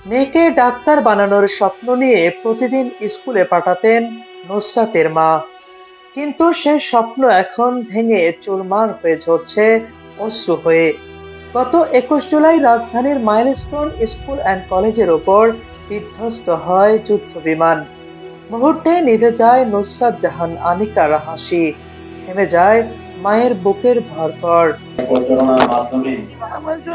মেয়েকে ডাক্তার বানানোর স্বপ্ন নিয়ে প্রতিদিন স্কুলে পাঠাতেন নুসরাতের মা। কিন্তু সেই স্বপ্ন এখন ভেঙে চুরমার হয়ে ঝরছে অশ্রু হয়ে। গত 21 জুলাই রাজধানীর মাইলস্টোন স্কুল অ্যান্ড কলেজের ওপর বিধ্বস্ত হয় যুদ্ধ বিমান। মুহূর্তে নিভে যায় নুসরাত জাহান আনিকার হাসি, থেমে যায় মায়ের বুকের ধড়ফড়। প্রচারণার মাধ্যমে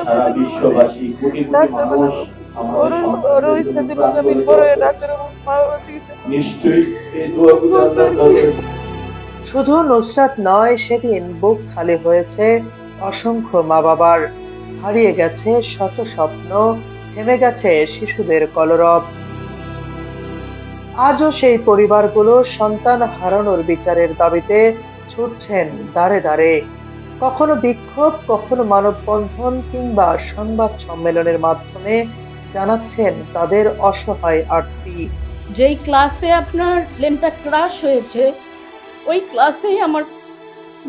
সারা বিশ্ববাসী কোটি কোটি মানুষ আমাদের সন্তানদের জন্য প্রাণ করেছে। নিশ্চয়ই এই দোয়াগুলো আল্লাহর কাছে। শুধু নুসরাত নয়, সেদিন বুক খালি হয়েছে অসংখ্য মা বাবার। হারিয়ে গেছে শত স্বপ্ন, থেমে গেছে শিশুদের কলরব। আজও সেই পরিবারগুলো সন্তান হারানোর বিচারের দাবিতে ছুটছেন দাঁড়ে দাঁড়ে। কখনো বিক্ষোভ, কখনো মানববন্ধন কিংবা সংবাদ সম্মেলনের মাধ্যমে জানাচ্ছেন তাদের অসহায় আর্তি। যেই ক্লাসে আপনার প্লেনটা ক্রাশ হয়েছে ওই ক্লাসেই আমার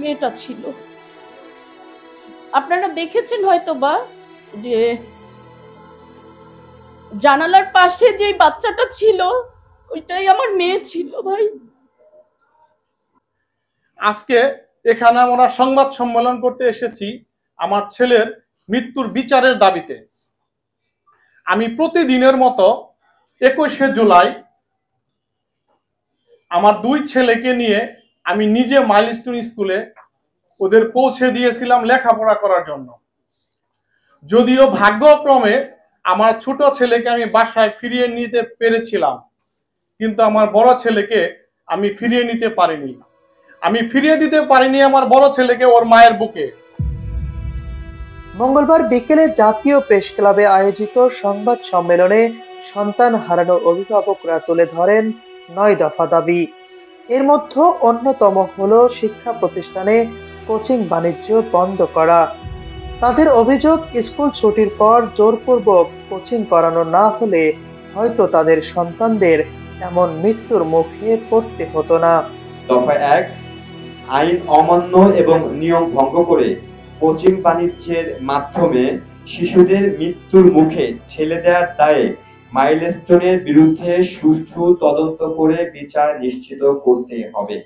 মেয়েটা ছিল। আপনারা দেখেছেন হয়তো বা যে জানালার পাশে যেই বাচ্চাটা ছিল ওইটাই আমার মেয়ে ছিল ভাই। আজকে এখানে আমরা সংবাদ সম্মেলন করতে এসেছি আমার ছেলের মৃত্যুর বিচারের দাবিতে। আমি প্রতিদিনের মতো 21 জুলাই আমার দুই ছেলেকে নিয়ে আমি নিজে মাইলস্টোন স্কুলে ওদের পৌঁছে দিয়েছিলাম লেখাপড়া করার জন্য। যদিও ভাগ্যক্রমে আমার ছোট ছেলেকে আমি বাসায় ফিরিয়ে নিতে পেরেছিলাম, কিন্তু আমার বড় ছেলেকে আমি ফিরিয়ে নিতে পারিনি। আমি ফিরিয়ে দিতে পারিনি আমার বড় ছেলেকে ওর মায়ের বুকে। মঙ্গলবার বিকেলে জাতীয় প্রেস ক্লাবে আয়োজিত সংবাদ সম্মেলনে সন্তান হারানো অভিভাবকরা তুলে ধরেন 9 দফা দাবি। এর মধ্যে অন্যতম হলো শিক্ষা প্রতিষ্ঠানে কোচিং বাণিজ্য বন্ধ করা। তাদের অভিযোগ, স্কুল ছুটির পর জোরপূর্বক কোচিং করানো না হলে হয়তো তাদের সন্তানদের এমন মৃত্যুর মুখে পড়তে হতো না। দফা 1, আইন অমান্য এবং নিয়ম ভঙ্গ করে কোচিং বাণিজ্যের মাধ্যমে শিশুদের মৃত্যুর মুখে ঠেলে দেওয়ার দায়ে মাইলস্টোনের বিরুদ্ধে সুষ্ঠু তদন্ত করে বিচার নিশ্চিত করতে হবে।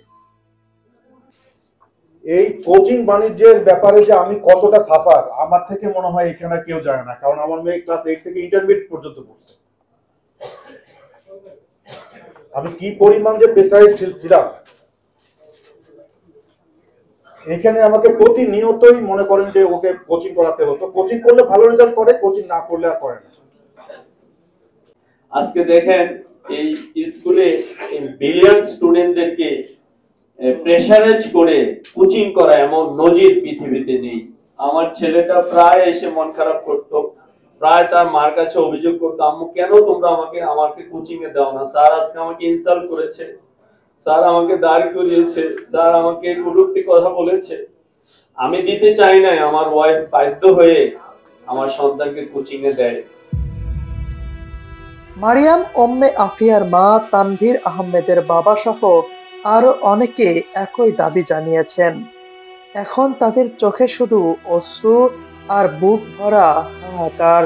এই কোচিং বাণিজ্যের ব্যাপারে যে আমি কতটা সাফার, আমার থেকে মনে হয় এখানে কেউ জানে না, কারণ আমার মেয়ে ক্লাস 8 থেকে ইন্টারমিডিয়েট পর্যন্ত পড়ছে। আমি কি পরিমাণ যে প্রেসারাইজ ছিলাম এখানে। আমাকে প্রতিনিয়তই মনে করেন যে ওকে কোচিং করাতে হতো। কোচিং করলে ভালো রেজাল্ট করে, কোচিং না করলে আর করে না। আজকে দেখেন এই স্কুলে ব্রিলিয়ান্ট স্টুডেন্টদেরকে প্রেসারাইজ করে কোচিং করা এমন নজির পৃথিবীতে নেই। আমার ছেলেটা প্রায় এসে মন খারাপ করতো, প্রায় তার মার কাছে অভিযোগ করতো, আম্মু কেন তোমরা আমাকে কোচিং এ দাও না, স্যার আজকে আমাকে ইনসাল্ট করেছে, স্যার আমাকে দাঁড় করিয়েছে, স্যার আমাকে কটূক্তি কথা বলেছে। আমি দিতে চাই নাই, আমার ওয়াইফ বাধ্য হয়ে আমার সন্তানকে কোচিং এ দেয়। মারিয়াম উম্মে আফিয়ার মা তানভীর আহমেদের বাবা সহ আরো অনেকে একই দাবি জানিয়েছেন। এখন তাদের চোখে শুধু অশ্রু আর বুক ভরা হাহাকার।